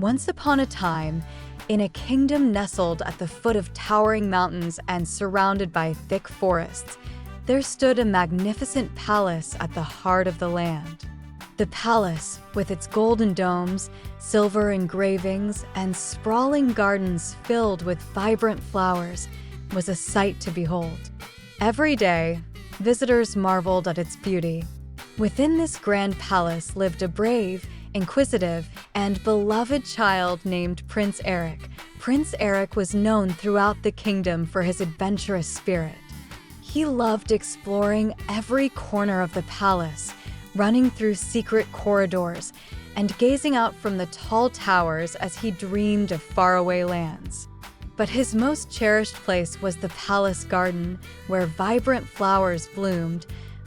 Once upon a time, in a kingdom nestled at the foot of towering mountains and surrounded by thick forests, there stood a magnificent palace at the heart of the land. The palace, with its golden domes, silver engravings, and sprawling gardens filled with vibrant flowers, was a sight to behold. Every day, visitors marveled at its beauty. Within this grand palace lived a brave, inquisitive, and beloved child named Prince Eric. Prince Eric was known throughout the kingdom for his adventurous spirit. He loved exploring every corner of the palace, running through secret corridors, and gazing out from the tall towers as he dreamed of faraway lands. But his most cherished place was the palace garden, where vibrant flowers bloomed,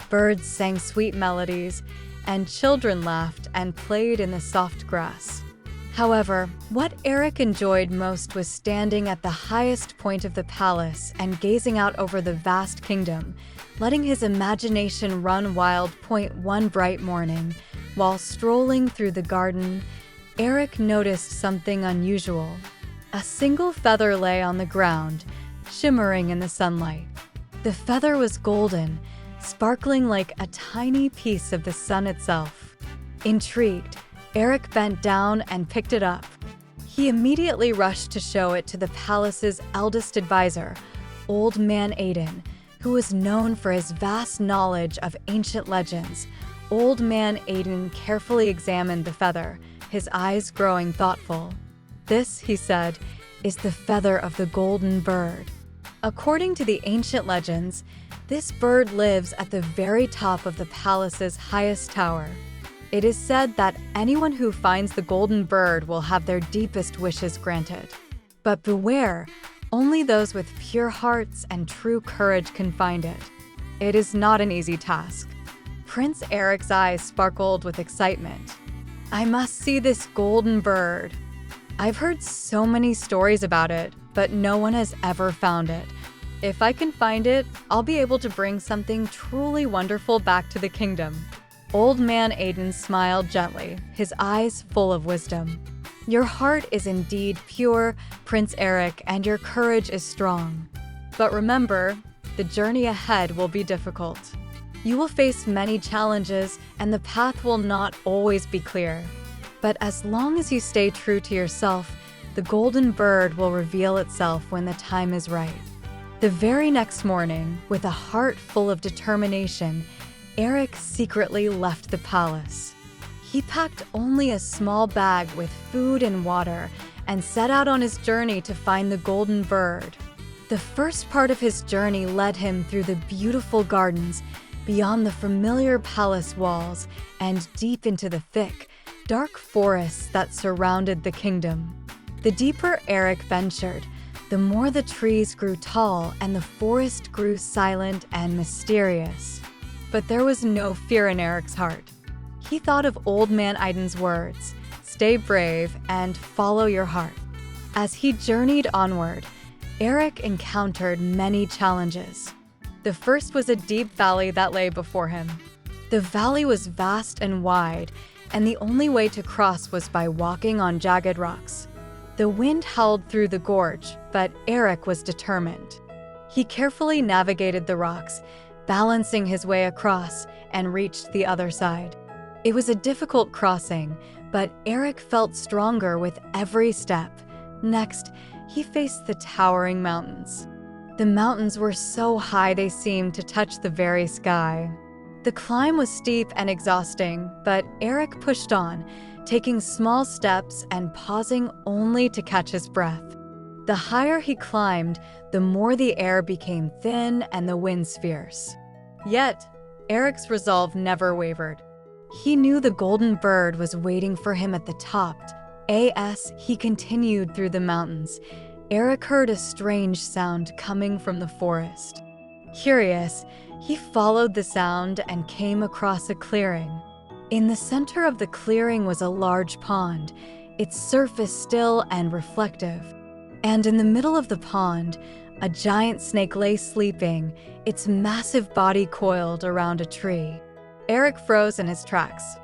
birds sang sweet melodies, and children laughed and played in the soft grass. However, what Eric enjoyed most was standing at the highest point of the palace and gazing out over the vast kingdom, letting his imagination run wild. One bright morning, while strolling through the garden, Eric noticed something unusual. A single feather lay on the ground, shimmering in the sunlight. The feather was golden, sparkling like a tiny piece of the sun itself. Intrigued, Eric bent down and picked it up. He immediately rushed to show it to the palace's eldest advisor, Old Man Aiden, who was known for his vast knowledge of ancient legends. Old Man Aiden carefully examined the feather, his eyes growing thoughtful. "This," he said, "is the feather of the golden bird. According to the ancient legends, this bird lives at the very top of the palace's highest tower. It is said that anyone who finds the golden bird will have their deepest wishes granted. But beware, only those with pure hearts and true courage can find it. It is not an easy task." Prince Eric's eyes sparkled with excitement. "I must see this golden bird. I've heard so many stories about it, but no one has ever found it. If I can find it, I'll be able to bring something truly wonderful back to the kingdom." Old Man Aiden smiled gently, his eyes full of wisdom. "Your heart is indeed pure, Prince Eric, and your courage is strong. But remember, the journey ahead will be difficult. You will face many challenges, and the path will not always be clear. But as long as you stay true to yourself, the golden bird will reveal itself when the time is right." The very next morning, with a heart full of determination, Eric secretly left the palace. He packed only a small bag with food and water and set out on his journey to find the golden bird. The first part of his journey led him through the beautiful gardens, beyond the familiar palace walls, and deep into the thick, dark forests that surrounded the kingdom. The deeper Eric ventured, the more the trees grew tall and the forest grew silent and mysterious. But there was no fear in Eric's heart. He thought of Old Man Aiden's words, "Stay brave and follow your heart." As he journeyed onward, Eric encountered many challenges. The first was a deep valley that lay before him. The valley was vast and wide, and the only way to cross was by walking on jagged rocks. The wind howled through the gorge, but Eric was determined. He carefully navigated the rocks, balancing his way across, and reached the other side. It was a difficult crossing, but Eric felt stronger with every step. Next, he faced the towering mountains. The mountains were so high they seemed to touch the very sky. The climb was steep and exhausting, but Eric pushed on, taking small steps and pausing only to catch his breath. The higher he climbed, the more the air became thin and the winds fierce. Yet, Eric's resolve never wavered. He knew the golden bird was waiting for him at the top. As he continued through the mountains, Eric heard a strange sound coming from the forest. Curious, he followed the sound and came across a clearing. In the center of the clearing was a large pond, its surface still and reflective. And in the middle of the pond, a giant snake lay sleeping, its massive body coiled around a tree. Eric froze in his tracks.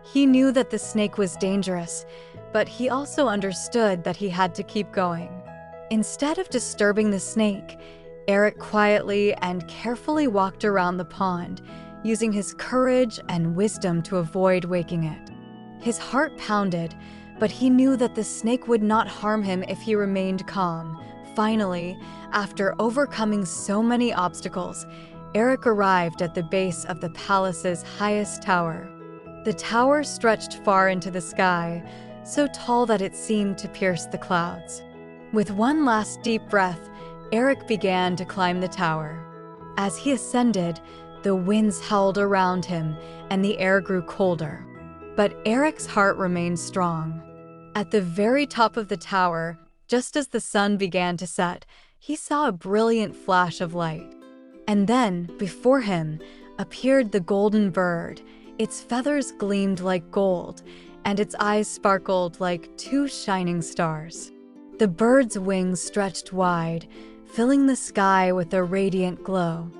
He knew that the snake was dangerous, but he also understood that he had to keep going. Instead of disturbing the snake, Eric quietly and carefully walked around the pond, using his courage and wisdom to avoid waking it. His heart pounded, but he knew that the snake would not harm him if he remained calm. Finally, after overcoming so many obstacles, Eric arrived at the base of the palace's highest tower. The tower stretched far into the sky, so tall that it seemed to pierce the clouds. With one last deep breath, Eric began to climb the tower. As he ascended, the winds howled around him and the air grew colder. But Eric's heart remained strong. At the very top of the tower, just as the sun began to set, he saw a brilliant flash of light. And then, before him, appeared the golden bird. Its feathers gleamed like gold, and its eyes sparkled like two shining stars. The bird's wings stretched wide, filling the sky with a radiant glow.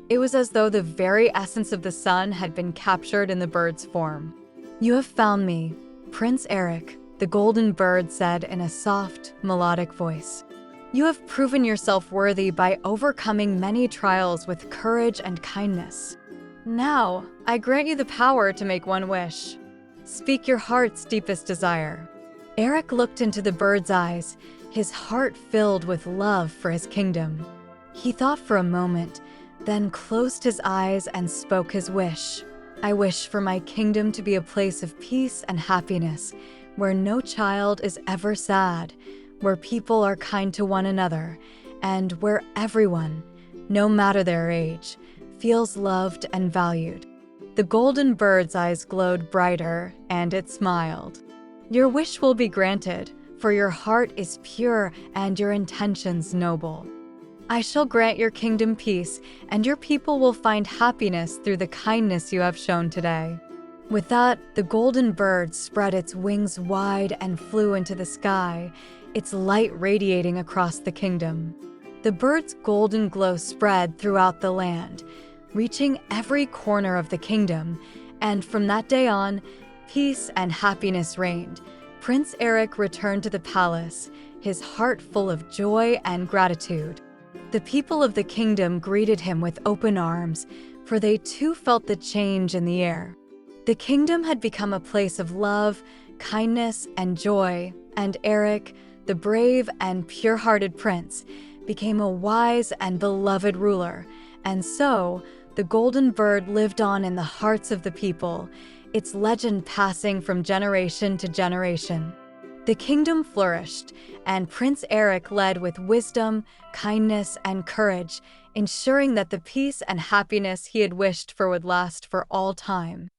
It was as though the very essence of the sun had been captured in the bird's form. "You have found me, Prince Eric," the golden bird said in a soft, melodic voice. "You have proven yourself worthy by overcoming many trials with courage and kindness. Now, I grant you the power to make one wish. Speak your heart's deepest desire." Eric looked into the bird's eyes, his heart filled with love for his kingdom. He thought for a moment, then closed his eyes and spoke his wish. "I wish for my kingdom to be a place of peace and happiness, where no child is ever sad, where people are kind to one another, and where everyone, no matter their age, feels loved and valued." The golden bird's eyes glowed brighter, and it smiled. "Your wish will be granted, for your heart is pure and your intentions noble. I shall grant your kingdom peace, and your people will find happiness through the kindness you have shown today." With that, the golden bird spread its wings wide and flew into the sky, its light radiating across the kingdom. The bird's golden glow spread throughout the land, reaching every corner of the kingdom, and from that day on, peace and happiness reigned. Prince Eric returned to the palace, his heart full of joy and gratitude. The people of the kingdom greeted him with open arms, for they too felt the change in the air. The kingdom had become a place of love, kindness, and joy, and Eric, the brave and pure-hearted prince, became a wise and beloved ruler. And so, the golden bird lived on in the hearts of the people, its legend passing from generation to generation. The kingdom flourished, and Prince Eric led with wisdom, kindness, and courage, ensuring that the peace and happiness he had wished for would last for all time.